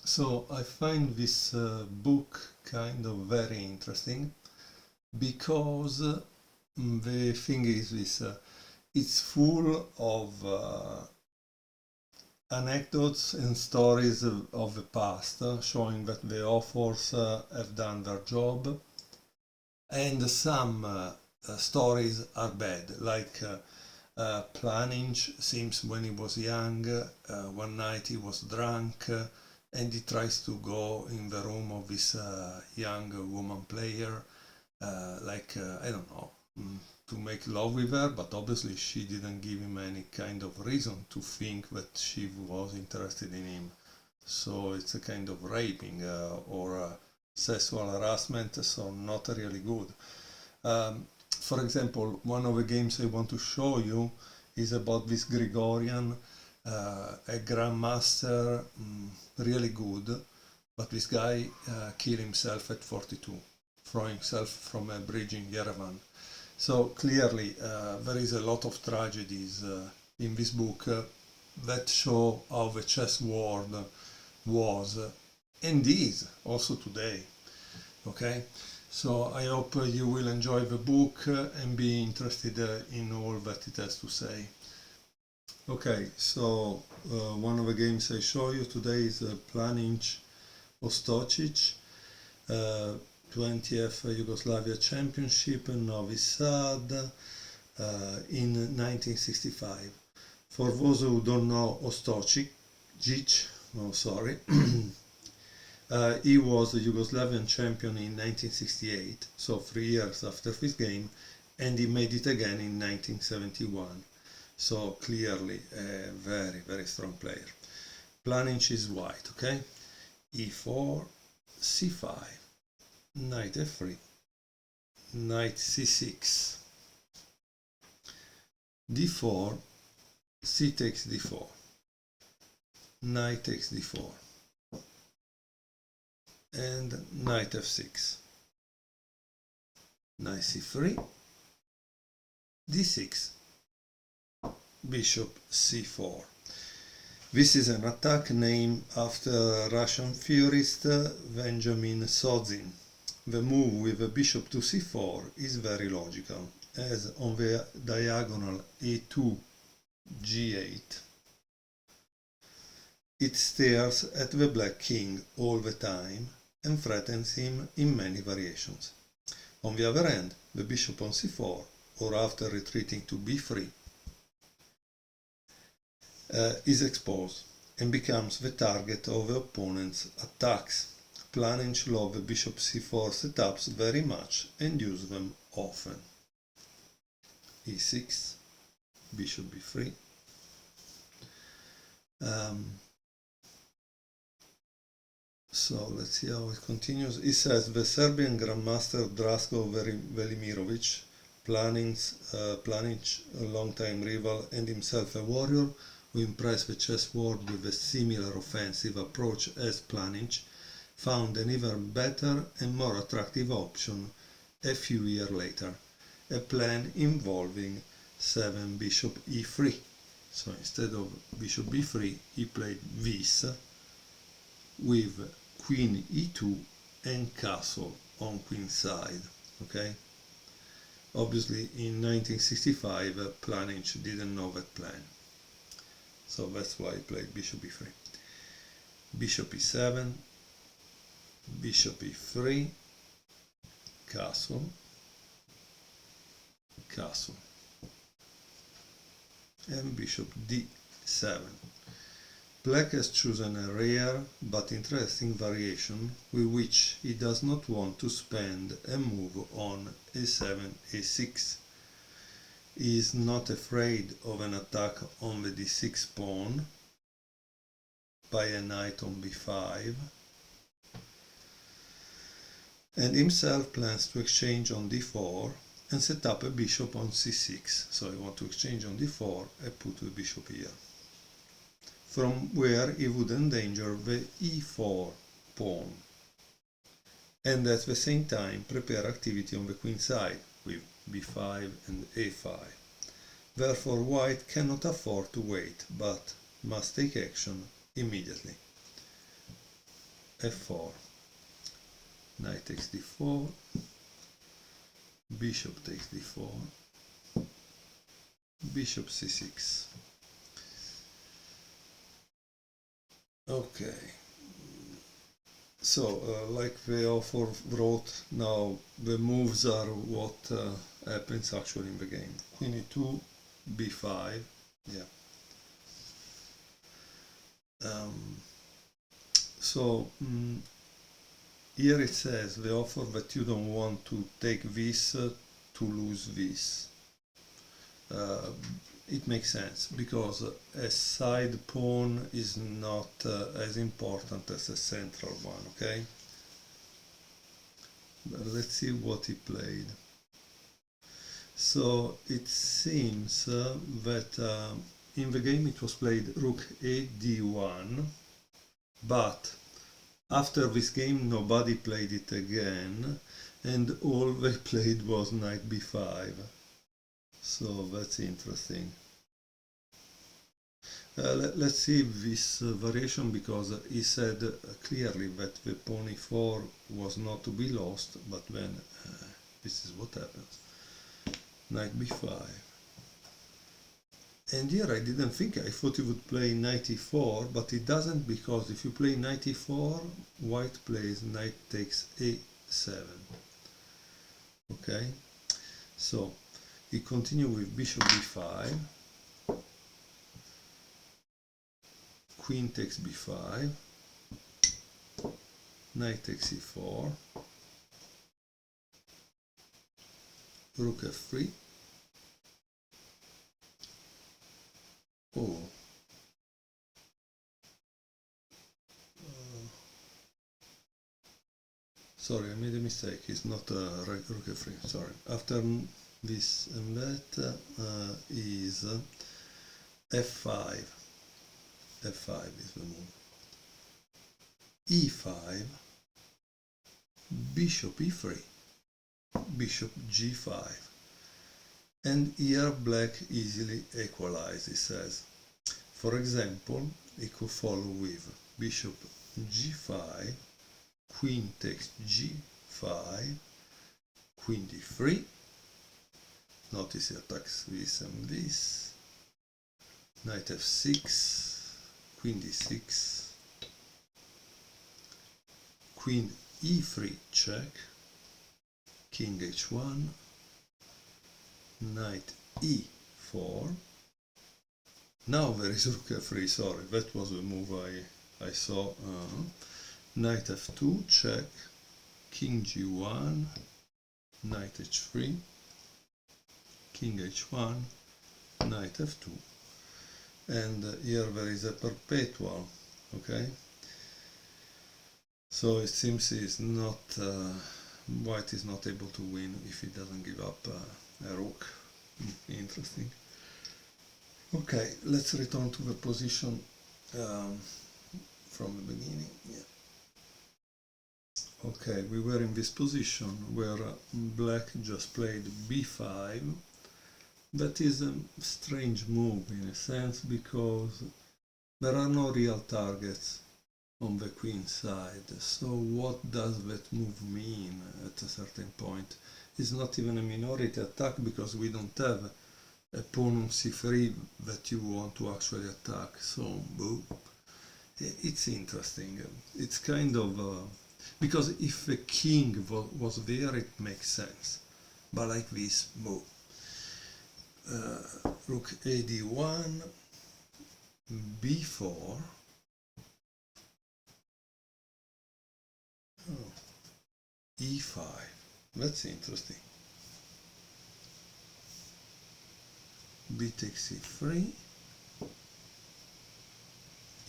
So I find this book kind of very interesting because the thing is this, it's full of anecdotes and stories of the past, showing that the authors have done their job, and some stories are bad, like Planinc seems when he was young, one night he was drunk, and he tries to go in the room of this young woman player, I don't know, to make love with her, but obviously she didn't give him any kind of reason to think that she was interested in him. So it's a kind of raping or sexual harassment, so not really good. For example, one of the games I want to show you is about this Gregorian, a grandmaster, really good, but this guy killed himself at 42, throwing himself from a bridge in Yerevan. So clearly there is a lot of tragedies in this book that show how the chess world was and is also today. Okay, so I hope you will enjoy the book and be interested in all that it has to say. Okay, so one of the games I show you today is Planinc Ostocic, 20th Yugoslavia Championship in Novi Sad in 1965. For those who don't know Ostocic, he was a Yugoslavian champion in 1968, so 3 years after this game, and he made it again in 1971. So clearly a very, very strong player. Planinc is white, okay? e4, c5, knight f3, knight c6, d4, c takes d4, knight takes d4, and knight f6, knight c3, d6, bishop c4. This is an attack named after Russian theorist Benjamin Sozin. The move with the bishop to c4 is very logical, as on the diagonal a2, g8, it stares at the black king all the time and threatens him in many variations. On the other hand, the bishop on c4, or after retreating to b3, is exposed and becomes the target of the opponent's attacks. Planinc loves the bishop c4 setups very much and uses them often. e6, bishop b3. So let's see how it continues. He says the Serbian grandmaster Drasko Velimirovic, Planinc, a long-time rival and himself a warrior, who impressed the chess world with a similar offensive approach as Planinc, found an even better and more attractive option a few years later, a plan involving 7 bishop e3. So instead of bishop b3, he played this with queen e2 and castle on queen side. Okay. Obviously, in 1965, Planinc didn't know that plan. So that's why he played bishop e3. Bishop e7, bishop e3, castle, castle, and bishop d7. Black has chosen a rare but interesting variation with which he does not want to spend a move on a7, a6. He is not afraid of an attack on the d6 pawn by a knight on b5, and himself plans to exchange on d4 and set up a bishop on c6. So he wants to exchange on d4 and put the bishop here, from where he would endanger the e4 pawn, and at the same time prepare activity on the queen side with b5 and a5. Therefore, white cannot afford to wait, but must take action immediately. f4, knight takes d4, bishop takes d4, bishop c6. Okay, so like the author wrote, now the moves are what happens actually in the game. Queen e2, b5, yeah. Here it says the author that you don't want to take this to lose this. It makes sense because a side pawn is not as important as a central one, okay? But let's see what he played. So it seems that in the game it was played rook a d1, but after this game nobody played it again, and all they played was knight b5. So that's interesting. Let's see this variation, because he said clearly that the pawn e4 was not to be lost, but then this is what happens. Knight b5. And here I didn't think, I thought he would play knight e4, but he doesn't, because if you play knight e4, white plays knight takes a7. Okay, so he continues with bishop b5, queen takes b5, knight takes e4, rook f3, oh, sorry, I made a mistake, it's not rook f3, sorry. After this and that is f5, f5 is the move, e5, bishop e3, bishop g5, and here black easily equalized, he says. For example, he could follow with bishop g5, queen takes g5, queen d3, notice he attacks this and this, knight f6, queen d6, queen e3 check, king h1, knight e4. Now there is rook f3, sorry, that was the move I saw. Knight f2 check, king g1, knight h3, king h1, knight f2, and here there is a perpetual, okay? So it seems is not white is not able to win if he doesn't give up a rook. Interesting. Okay, let's return to the position from the beginning. Yeah. Okay, we were in this position where black just played b5. That is a strange move in a sense, because there are no real targets on the queen side. So what does that move mean at a certain point? It's not even a minority attack, because we don't have a pawn on c3 that you want to actually attack. So, boo. It's interesting. It's kind of... because if the king was there, it makes sense. But like this, boo. Rook a d1, b4, oh, e5, that's interesting, b takes e3,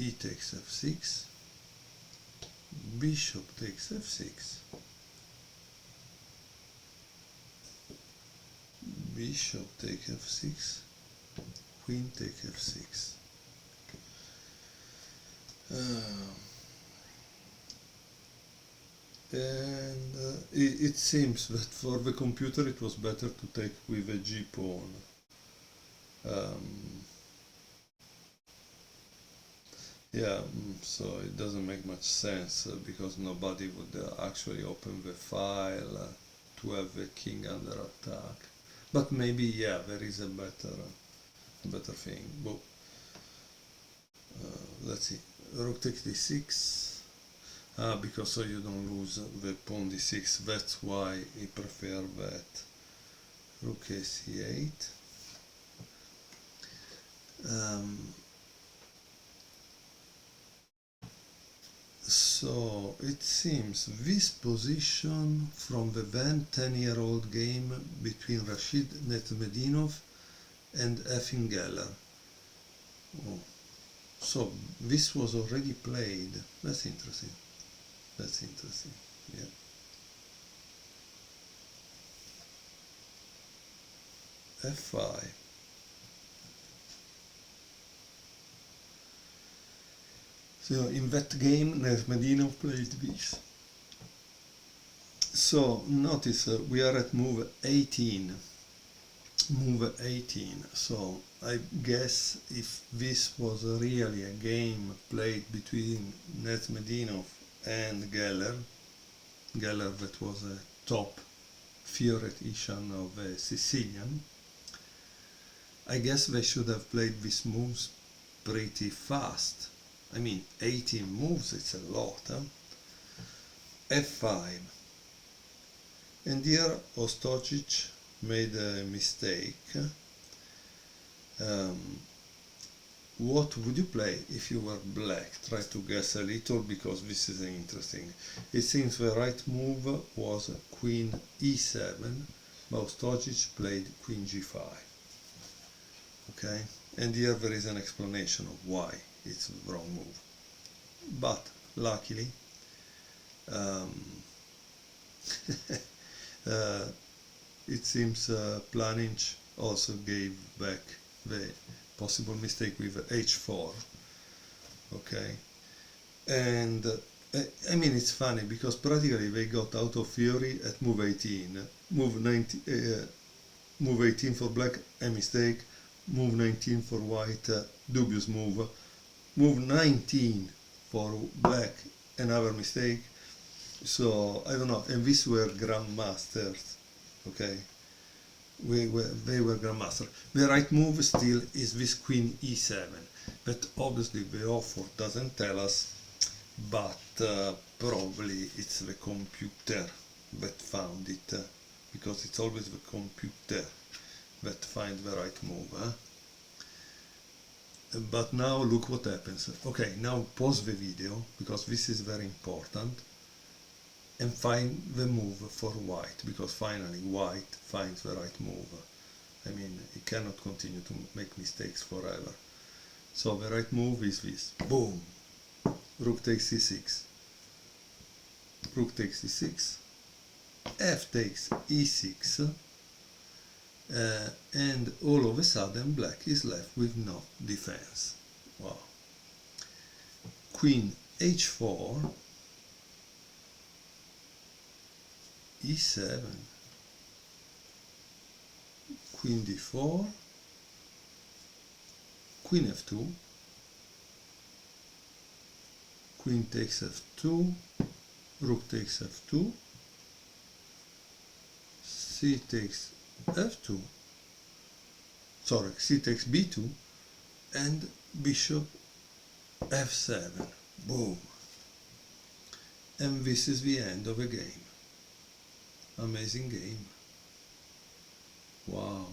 e takes f6, bishop takes f6, bishop take f6, queen take f6. And it seems that for the computer it was better to take with a g pawn. Yeah, so it doesn't make much sense because nobody would actually open the file to have the king under attack. But maybe, yeah, there is a better thing. But let's see, rook takes d6. Because so you don't lose the pawn d6. That's why he prefer that. Rook a c8. So it seems this position from the then 10-year-old game between Rashid Netsmedinov and Efim Geller. Oh. So this was already played. That's interesting. That's interesting. Yeah. F5. So in that game, Netsmedinov played this. So notice we are at move 18. Move 18. So I guess if this was really a game played between Netsmedinov and Geller that was a top theoretician of Sicilian, I guess they should have played these moves pretty fast. I mean, 18 moves, it's a lot, huh? F5. And here Ostojic made a mistake. What would you play if you were black? Try to guess a little because this is interesting. It seems the right move was Queen e7, but Ostojic played Queen g5. Okay? And here there is an explanation of why it's the wrong move. But luckily, it seems Planinc also gave back the possible mistake with h4. Okay, and I mean it's funny because practically they got out of theory at move 18. Move 18 for black, a mistake. Move 19 for white, dubious move. Move 19 for black, another mistake. So I don't know, and these were grandmasters. Okay, they were grandmasters. The right move still is this Queen e7, but obviously the author doesn't tell us, but probably it's the computer that found it, because it's always the computer that finds the right move. Huh? But now look what happens. Okay, now pause the video because this is very important, and find the move for white, because finally white finds the right move. I mean, it cannot continue to make mistakes forever. So the right move is this. Boom! Rook takes c6. Rook takes c6. F takes e6. And all of a sudden black is left with no defense. Wow. Queen h4. e7, Queen d4, Queen f2, Queen takes f2, Rook takes f2, C takes f2, sorry, C takes b2, and Bishop f7. Boom. And this is the end of the game. Amazing game. Wow.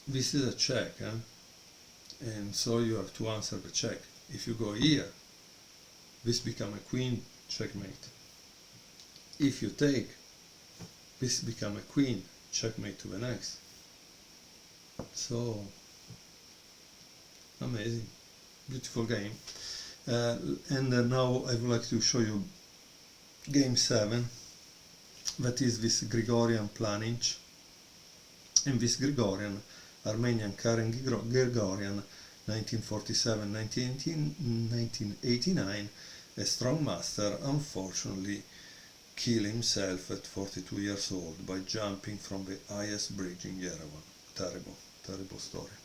This is a check, huh? And so you have to answer the check. If you go here, this become a queen, checkmate. If you take, this become a queen, checkmate to the next. So, amazing. Beautiful game. And now I would like to show you game 7, that is this Gregorian Planinc, and this Gregorian, Armenian Karen Gregorian, 1947-1989, a strong master, unfortunately killed himself at 42 years old by jumping from the highest bridge in Yerevan. Terrible, terrible story.